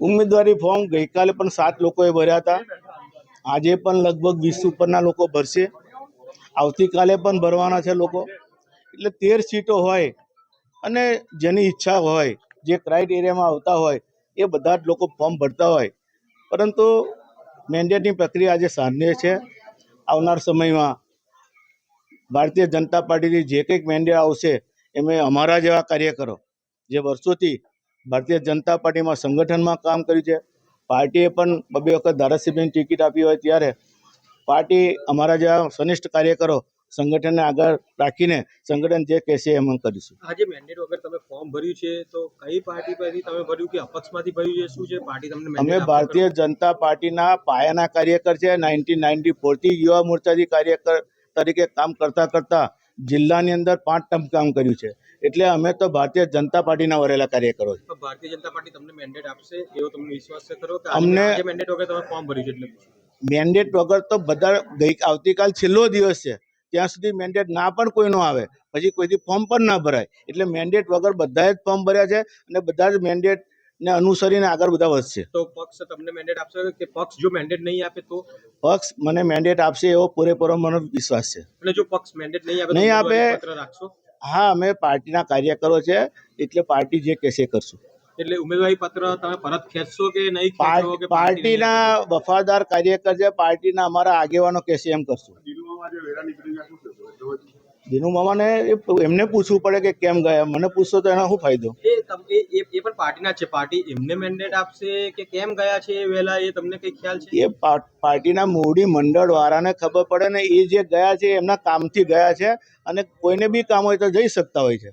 ઉમેદવારી ફોર્મ ગઈકાલે પણ 7 લોકોએ ભર્યા હતા. આજે પણ લગભગ 20 ઉપરના લોકો ભરશે. આવતીકાલે પણ ભરવાના છે લોકો. એટલે 13 સીટો હોય અને જેની ઈચ્છા હોય, જે ક્રાઇટેરિયામાં આવતા હોય એ બધા જ લોકો ફોર્મ ભરતા હોય. પરંતુ મેન્ડેટની પ્રક્રિયા આજે સાંજે છે. આવનાર સમયમાં ભારતીય જનતા પાર્ટીથી જે કંઈક મેન્ડેટ આવશે એમાં અમારા જેવા કાર્યકરો જે વર્ષોથી ભારતીય જનતા પાર્ટીમાં સંગઠનમાં કામ કર્યું છે, પાર્ટીએ પણ 2 વખત ધારાસભ્યની ટિકિટ આપી હોય ત્યારે પાર્ટી અમારા જેવા સનિષ્ઠ કાર્યકરો સંગઠનને આગળ રાખીને સંગઠન જે કહેશે એમ કરીશું. આજે મેન્ડેટ વગર તમે ફોર્મ ભર્યું છે તો કઈ પાર્ટી પરથી તમે ભર્યું કે અપક્ષમાંથી ભર્યું છે? શું છે પાર્ટી તમને અમે મેન્ડેટ ભારતીય જનતા પાર્ટીના પાયાના કાર્યકર છે. 1994 થી યુવા મોરચાથી કાર્યકર તરીકે કામ કરતા કરતા જિલ્લાની અંદર 5 ટર્મ કામ કર્યું છે. એટલે અમે તો ભારતીય જનતા પાર્ટીના વરેલા કાર્યકરો છે. ભારતીય જનતા પાર્ટી તમને મેન્ડેટ આપશે એવો તમને વિશ્વાસ છે ખરો? અમને મેન્ડેટ વગર તમે ફોર્મ ભર્યું છે એટલે મેન્ડેટ વગર તો બધા આવતીકાલ છેલ્લો દિવસ છે, ત્યાં સુધી મેન્ડેટ ના પણ કોઈનો આવે પછી કોઈથી ફોર્મ પણ ના ભરાય. એટલે મેન્ડેટ વગર બધાએ જ ફોર્મ ભર્યા છે અને બધા જ મેન્ડેટને અનુસરીને આગળ બધા વધશે. તો પક્ષ તમને મેન્ડેટ આપશે કે પક્ષ જો મેન્ડેટ નહીં આપે તો? પક્ષ મને મેન્ડેટ આપશે એવો પૂરેપૂરો મને વિશ્વાસ છે. અને જો પક્ષ મેન્ડેટ નહીં આપે પત્ર રાખશો? હા, અમે પાર્ટીના કાર્યકરો છે એટલે પાર્ટી જે કહેશે કરશું. એટલે ઉમેદવારી પત્ર તમે પરત ખેંચશો કે નહીં ખેંચો? કે પાર્ટીના વફાદાર કાર્યકર છે, પાર્ટીના અમારા આગેવાનો કહેશે એમ કરશું. દિનુ મામાને એમને પૂછવું પડે કે કેમ ગયા. મને પૂછશો તો એનો શું ફાયદો? એ પણ પાર્ટીના છે. પાર્ટી એમને મેન્ડેટ આપશે કે કેમ ગયા છે વહેલા, એ તમને કઈ ખ્યાલ છે? એ પાર્ટીના મૂડી મંડળ વાળાને ખબર પડે ને. એ જે ગયા છે એમના કામથી ગયા છે અને કોઈને બી કામ હોય તો જઈ શકતા હોય છે.